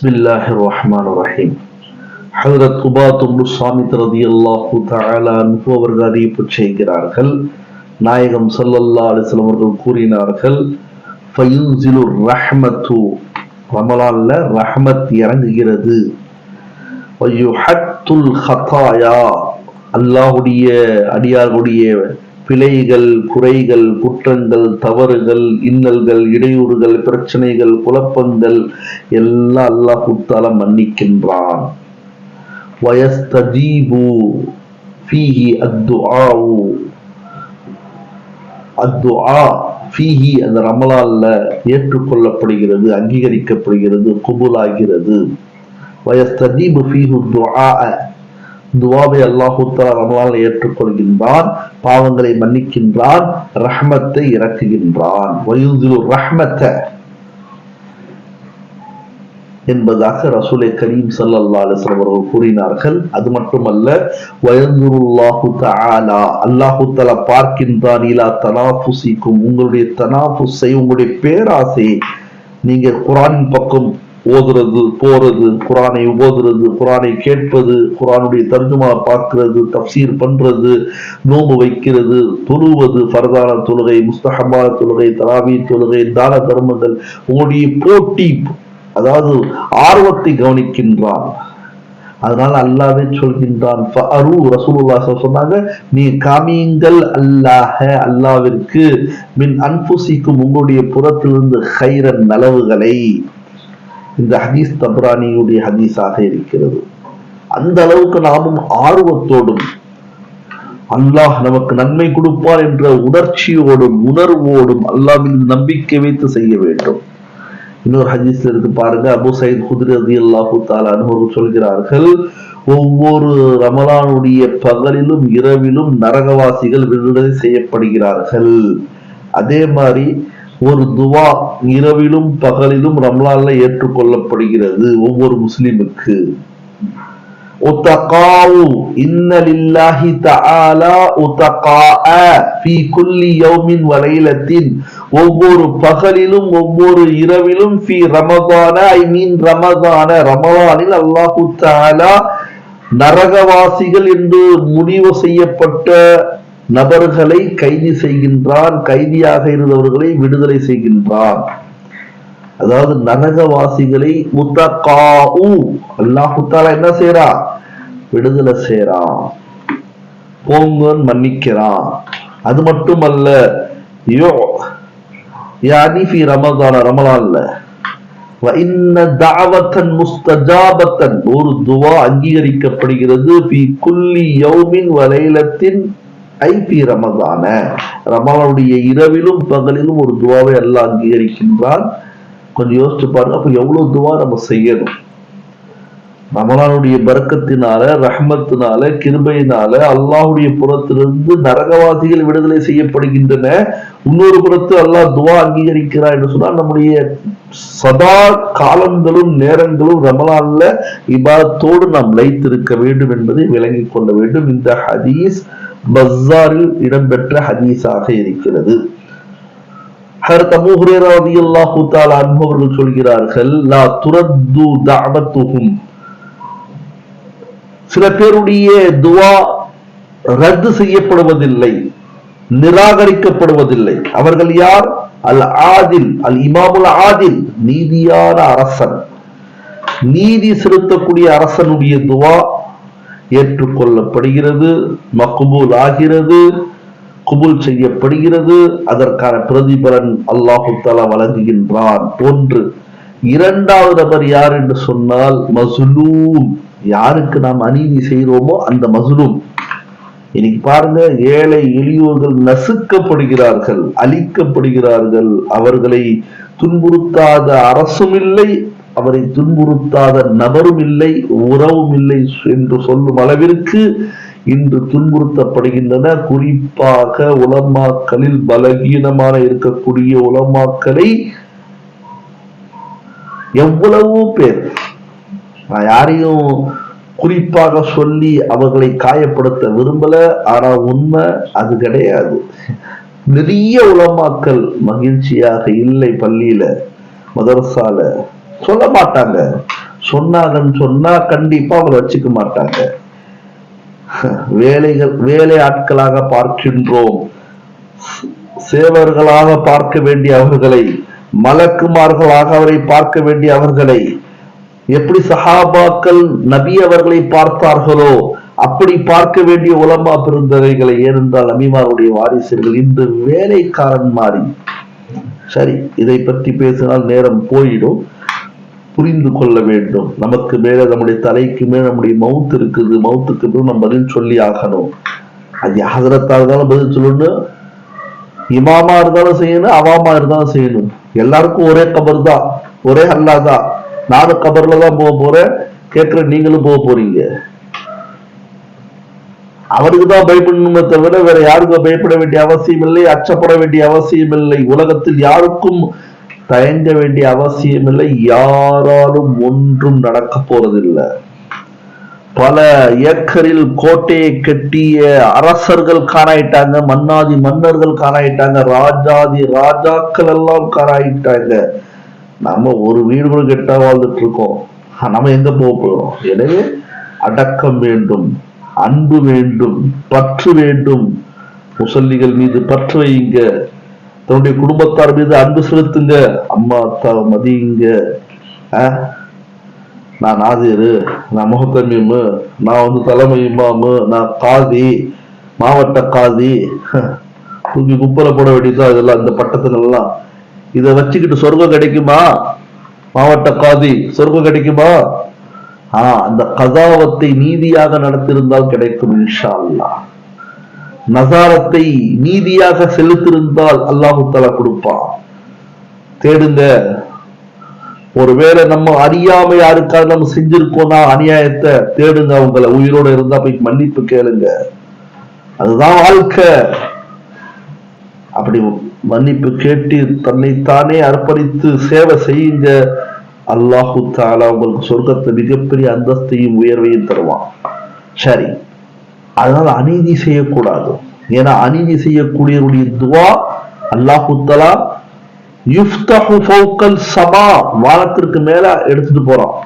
பிஸ்மில்லாஹிர் ரஹ்மானிர் ரஹீம். ஹஜ்ரத் உபாத் இப்னு ஸாமித் ரலியல்லாஹு தஆலா அன்ஹு அவர்கள் அறிவிப்பு செய்கிறார்கள், நாயகம் ஸல்லல்லாஹு அலைஹி வஸல்லம் அவர்கள் கூறினார்கள், ஃபயுன்ஸிலுர் ரஹ்மத்து, ரமலான்ல ரஹ்மத் இறங்குகிறது, வயுஹத்துல் ஹதாயா, அல்லாஹ்வுடைய அடியார்களுடைய பிழைகள், குறைகள், குற்றங்கள், தவறுகள், இன்னல்கள், இடையூறுகள், பிரச்சனைகள், குழப்பங்கள் எல்லாம் அல்லாஹ் தஆலா மன்னிக்கின்றான். வயஸ்தஜீபு ஃபீஹி அத்துஆ ஃபீஹி, அந்த ரமலான்ல ஏற்றுக்கொள்ளப்படுகிறது, அங்கீகரிக்கப்படுகிறது, குபூலாகிறது. வயஸ்தஜீபு ஃபீஹி துஆ, துவாவை அல்லாஹு தஆலா ரமலான்ல ஏற்றுக்கொள்கின்றான், பாவங்களை மன்னிக்கின்றான், ரஹ்மத்தை இறக்குகின்றான். வயுன்ஸிலு ரஹ்மத்த என்பதாக ரசூலே கரீம் ஸல்லல்லாஹு அலைஹி வஸல்லம் அவர்கள் கூறினார்கள். அது மட்டுமல்ல, வயன்ஸுருல்லாஹு தஆலா, அல்லாஹு தஆலா பார்க்கின்றான், இலா தனாஃபுசிக்கும், உங்களுடைய தனாஃபுஸை, உங்களுடைய பேராசை, நீங்க குர்ஆனின் பக்கம் ஓதுறது, போறது, குர்ஆனை ஓதுறது, குர்ஆனை கேட்பது, குர்ஆனுடைய தர்ஜுமா பார்க்கிறது, தஃப்சீர் பண்றது, நோன்பு வைக்கிறது, தொழுவது, ஃபர்தான தொழுகை, முஸ்தஹபான தொழுகை, தராவி தொழுகை, தான தர்மங்கள், உங்களுடைய போட்டி, அதாவது ஆர்வத்தை கவனிக்கின்றான். அதனால அல்லாஹ்வே சொல்கின்றான், ஃபஅரு, ரசூலுல்லாஹ் சொன்னாங்க, நீ காமியுங்கள் அல்லாஹ், அல்லாஹ்விற்கு, மின் அன்ஃபுசிக்கும், உங்களுடைய புறத்திலிருந்து கைரன், நலவுகளை. இந்த ஹதீஸ் தப்ரானியுடைய ஹதீஸாக இருக்கிறது. அந்த அளவுக்கு நாமும் ஆர்வத்தோடும் அல்லாஹ் நமக்கு நன்மை கொடுப்பார் என்ற உணர்ச்சியோடும் உணர்வோடும் அல்லாஹ்வின் நம்பிக்கை வைத்து செய்ய வேண்டும். இன்னொரு ஹதீஸ்ல இருக்கு பாருங்க, அபூ சயீத் குத்ரி ரலியல்லாஹு தஆலா அன்ஹு சொல்கிறார்கள், ஒவ்வொரு ரமலானுடைய பகலிலும் இரவிலும் நரகவாசிகள் விடுதலை செய்யப்படுகிறார்கள். அதே மாதிரி ஒரு துவா இரவிலும் பகலிலும் ரமலான்ல ஏற்றுக்கொள்ளப்படுகிறது ஒவ்வொரு முஸ்லிமுக்கு. உத்தகாஉ, இன்ன லில்லாஹி தஆலா உத்தகாஅ ஃபீ குல்லி யௌமின் வ லைலத்தின், ஒவ்வொரு பகலிலும் ஒவ்வொரு இரவிலும், ஃபீ ரமதான, ஐ மீன் ரமதான, ரமலானில் அல்லாஹு தஆலா நரகவாசிகள் என்று முடிவு செய்யப்பட்ட நபர்களை கைது செய்கின்றான், கைதியாக இருந்தவர்களை விடுதலை செய்கின்றான். அதாவது நரகவாசிகளை முத்தகாஉ, அல்லாஹ் தஆலா என்ன செய்றான்? விடுதலை செய்றான், போங்கன்னு மன்னிக்கிறான். அது மட்டுமல்ல, யானி ஃபீ ரமதான, ரமலான்ல, வ இன்ன தஅவத்தன் முஸ்தஜாபத்தன், ஒரு துவா அங்கீகரிக்கப்படுகிறது, ஃபீ குல்லி யௌமின் வ லைலத்தின், ஐபி ரமதான, ரமலானுடைய இரவிலும் பகலிலும் ஒரு துவாவை அல்லாஹ் அங்கீகரிக்கின்றான். கொஞ்சம் யோசிச்சு பாருங்க, அப்ப எவ்வளவு துவா நம்ம செய்யணும். ரமலானுடைய பரக்கத்தினால, ரஹ்மத்தினால, கிருபையினால அல்லாஹ்வுடைய புறத்திலிருந்து நரகவாசிகள் விடுதலை செய்யப்படுகின்றன. இன்னொரு புறத்து அல்லாஹ் துவா அங்கீகரிக்கிறார் என்று சொன்னால், நம்முடைய சதா காலங்களும் நேரங்களும் ரமலான்ல இபாதத்தோடு நாம் லைத்திருக்க வேண்டும் என்பதை விளங்கிக் கொள்ள வேண்டும். இந்த ஹதீஸ் பஸாரில் இடம்பெற்ற ஹதீஸாக இருக்கிறது. ஹஜ்ரத் அபூ ஹுரைரா ரலியல்லாஹு தஆலா அன்ஹு அவர்கள் சொல்கிறார்கள், லா துரத்து தஅவத்துஹும், சில பேருடைய துவா ரத்து செய்யப்படுவதில்லை, நிராகரிக்கப்படுவதில்லை. அவர்கள் யார்? அல் ஆதில், அல் இமாமுல் ஆதில், நீதியான அரசன், நீதி செலுத்தக்கூடிய அரசனுடைய துவா ஏற்றுக்கொள்ளப்படுகிறது, மக்பூல் ஆகிறது, குபூல் செய்யப்படுகிறது, அதற்கான பிரதிபலன் அல்லாஹு தஆலா வழங்குகின்றான். ஒன்று. இரண்டாவது நபர் யார் என்று சொன்னால் மஸ்லூம், யாருக்கு நாம் அநீதி செய்கிறோமோ அந்த மஸ்லூம். இன்னைக்கு பாருங்க, ஏழை எளியோர்கள் நசுக்கப்படுகிறார்கள், அழிக்கப்படுகிறார்கள். அவர்களை துன்புறுத்தாத அரசும் இல்லை, அவரை துன்புறுத்தாத நபரும் இல்லை, உறவும் இல்லை என்று சொல்லும் அளவிற்கு இன்று துன்புறுத்தப்படுகின்றன. குறிப்பாக உலமாக்களில் பலகீனமான இருக்கக்கூடிய உலமாக்களை எவ்வளவோ பேர், நான் யாரையும் குறிப்பாக சொல்லி அவர்களை காயப்படுத்த விரும்பல, ஆனா உண்மை அது கிடையாது. நிறைய உலமாக்கள் மகிழ்ச்சியாக இல்லை, பள்ளியில மதரசால சொல்ல மாட்டாங்க. சொன்னாங்கன்னு சொன்னா கண்டிப்பா அவங்களை வச்சுக்க மாட்டாங்க. வேலை ஆட்களாக பார்க்கின்றோம், சேவர்களாக பார்க்க வேண்டிய அவர்களை, மலக்குமார்களாக அவரை பார்க்க வேண்டிய அவர்களை, எப்படி சஹாபாக்கள் நபி அவர்களை பார்த்தார்களோ அப்படி பார்க்க வேண்டிய உலமா பெருந்தகைகளை. ஏனென்றால் நபிமாருடைய வாரிசுகள் இன்று வேலைக்காரன் மாறி. சரி, இதை பற்றி பேசினால் நேரம் போயிடும். புரிந்து கொள்ள வேண்டும், நமக்கு மேல நம்முடைய தலைக்கு மேல நம்முடைய மவுத் இருக்குது. மவுத்துக்கு பிறகு நம்ம பதில் சொல்லி ஆகணும். அது ஹதரத்தா இருந்தாலும் பதில் சொல்லணும், இமாமா இருந்தாலும் செய்யணும், அவாமா இருந்தாலும் செய்யணும். எல்லாருக்கும் ஒரே கபர் தான், ஒரே அல்லா தான். நானும் கபர்ல தான் போக போறேன், கேட்கிற நீங்களும் போக போறீங்க. அவருக்கு தான் பயப்படணுமே தவிர வேற யாருக்கும் பயப்பட வேண்டிய அவசியம் இல்லை, அச்சப்பட வேண்டிய அவசியம் இல்லை. உலகத்தில் யாருக்கும் தயங்க வேண்டிய அவசியம் இல்லை. யாராலும் ஒன்றும் நடக்க போறதில்லை. பல ஏக்கரில் கோட்டையை கட்டிய அரசர்கள் காணாயிட்டாங்க, மன்னாதி மன்னர்கள் காணாயிட்டாங்க, ராஜாதி ராஜாக்கள் எல்லாம் காணாயிட்டாங்க. நம்ம ஒரு வீடு கூட கெட்டா வாழ்ந்துட்டு இருக்கோம். நம்ம எங்க போக போறோம்? எனவே அடக்கம் வேண்டும், அன்பு வேண்டும், பற்று வேண்டும். முசல்லிகள் மீது பற்று வையுங்க, தன்னுடைய குடும்பத்தார் மீது அன்பு செலுத்துங்க, அம்மா அப்பா மதியுங்க. நான் நாதிரு, நான் முகத்தமீமு, நான் தலைமை இமாமு, நான் காதி, மாவட்ட காதி, தூக்கி குப்பரை போட வேண்டியதா இதெல்லாம், இந்த பட்டத்துங்கள்லாம். இதை வச்சுக்கிட்டு சொர்க்கம் கிடைக்குமா? மாவட்ட காதி சொர்க்கம் கிடைக்குமா? அந்த கதாவத்தை நீதியாக நடத்திருந்தால் கிடைக்கும் இன்ஷா அல்லாஹ். நசாரத்தை நீதியாக செலுத்திருந்தால் அல்லாஹு தஆலா கொடுப்பான். தேடுங்க. ஒருவேளை நம்ம அறியாம யாருக்காக நம்ம செஞ்சிருக்கோம்னா அநியாயத்தை, தேடுங்க. அவங்கள உயிரோட இருந்தா போய் மன்னிப்பு கேளுங்க. அதுதான் வாழ்க்கை. அப்படி மன்னிப்பு கேட்டு தன்னைத்தானே அர்ப்பணித்து சேவை செய்யுங்க. அல்லாஹு தஆலா உங்களுக்கு சொர்க்கத்தை மிகப்பெரிய அந்தஸ்தையும் உயர்வையும் தருவான். சரி, அதனால அநீதி செய்யக்கூடாது. ஏன்னா அநீதி செய்யக்கூடியவருடைய துவா அல்லாஹு தஆலா யுஃப்தஹு ஃபௌகல் ஸமா, வானத்திற்கு மேல எடுத்துட்டு போறான்.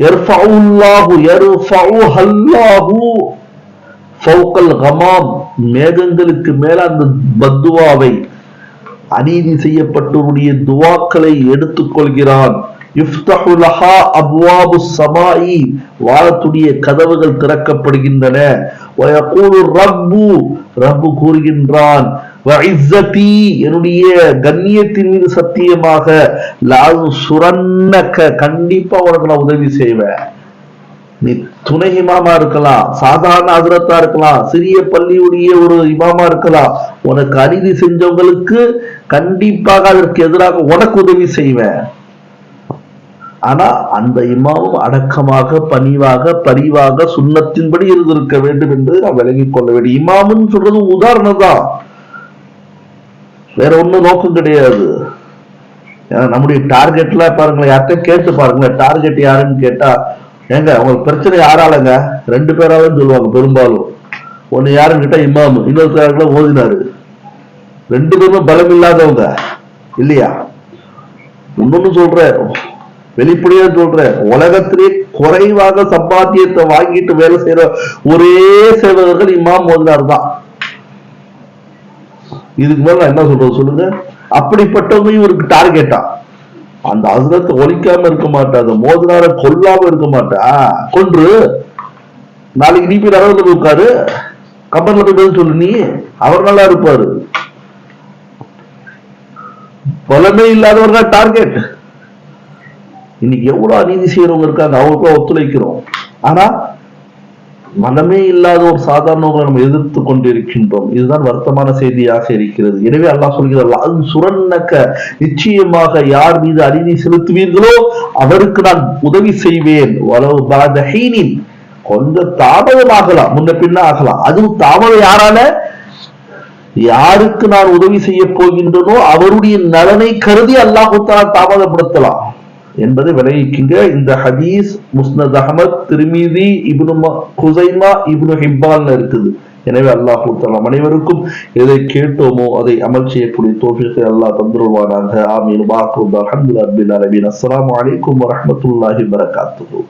யர்ஃபஉல்லாஹு யர்ஃபஉஹல்லாஹு ஃபௌகல் கமாம், மேகங்களுக்கு மேல அந்த பத்துவாவை, அநீதி செய்யப்பட்டவருடைய துவாக்களை எடுத்துக்கொள்கிறான். யுஃப்தஹு லஹா அப்வாபு ஸமாஇ, வானத்துடைய கதவுகள் திறக்கப்படுகின்றன. வயகூலு ரப்பு, ரப்பு கூறுகின்றான், வஇஸ்ஸதி, என்னுடைய கண்ணியத்தின் மீது சத்தியமாக, லஅன்சுரன்னக, கண்டிப்பா உனக்கு நான் உதவி செய்வேன். நீ துணை இமாமா இருக்கலாம், சாதாரண ஹஜ்ரத்தா இருக்கலாம், சிறிய பள்ளியுடைய ஒரு இமாமா இருக்கலாம். உனக்கு அநீதி செஞ்சவங்களுக்கு கண்டிப்பாக அதற்கு எதிராக உனக்கு உதவி செய்வேன். ஆனா அந்த இமாமும் அடக்கமாக, பணிவாக, பரிவாக, சுண்ணத்தின்படி இருந்திருக்க வேண்டும் என்பதை நான் விளங்கிக் கொள்ள வேண்டும். இமாமுன்னு சொல்றது உதாரணம் தான், வேற ஒண்ணும் நோக்கம் கிடையாது. நம்முடைய டார்கெட்ல பாருங்களேன், யார்கிட்ட கேட்டு பாருங்களேன், டார்கெட் யாருன்னு கேட்டா, ஏங்க உங்களுக்கு பிரச்சனை யாராலங்க? 2 பேராலும் சொல்லுவாங்க பெரும்பாலும். ஒண்ணு யாருன்னு கேட்டா இமாமு, இன்னொருத்தர ஓதினாரு. 2 பேருமே பலம் இல்லாதவங்க இல்லையா? இன்னொன்னு சொல்றேன், வெளிப்படையா சொல்றேன், உலகத்திலே குறைவாக சம்பாத்தியத்தை வாங்கிட்டு வேலை செய்யற ஒரே சேவகர்கள் இமாம் ஓதினார் தான். இதுக்கு மேல நான் என்ன சொல்றது சொல்லுங்க? அப்படிப்பட்டவங்க இவருக்கு டார்கெட்டா. அந்த ஹஸ்ரத்தை ஒழிக்காம இருக்க மாட்டா, அந்த மோதினார கொல்லாம இருக்க மாட்டா, கொன்று நாளைக்கு நீ போய் நரகத்துல உட்காரு, கபர்ல போய் பதில் சொல்லு, நீ அவர் நல்லா இருப்பாரு. பலமே இல்லாதவர்கள் டார்கெட். இன்னைக்கு எவ்வளவு அநீதி செய்யறவங்க இருக்காங்க, அவங்களுக்கும் ஒத்துழைக்கிறோம். ஆனா மனமே இல்லாத ஒரு சாதாரணவங்களை நம்ம எதிர்த்து கொண்டிருக்கின்றோம். இதுதான் வருத்தமான செய்தியாக இருக்கிறது. எனவே அல்லாஹ் சொல்கிறார், சுரன்னக்க, நிச்சயமாக யார் மீது அநீதி செலுத்துவீர்களோ அவருக்கு நான் உதவி செய்வேன். கொஞ்சம் தாமதமாகலாம், முன்ன பின்ன ஆகலாம். அதுவும் தாமதம் யாரால? யாருக்கு நான் உதவி செய்ய போகின்றனோ அவருடைய நலனை கருதி அல்லாஹ் தாமதப்படுத்தலாம் என்பதை விளங்கிக்குங்க. இந்த ஹதீஸ் முஸ்னத் அஹ்மத், திர்மிதி, இப்னு குஸைமா, இப்னு ஹிப்பான்ல இருக்குது. எனவே அல்லாஹ் தஆலா அனைவருக்கும் எதை கேட்டோமோ அதை அமல் செய்யக்கூடிய தௌஃபீகை அல்லாஹ் தந்துருவானாக. ஆமீன். வாக்குறுதி அல்ஹம்துலில்லாஹி ரப்பில் ஆலமீன். அஸ்ஸலாமு அலைக்கும் வரஹ்மத்துல்லாஹி வபரகாத்துஹு.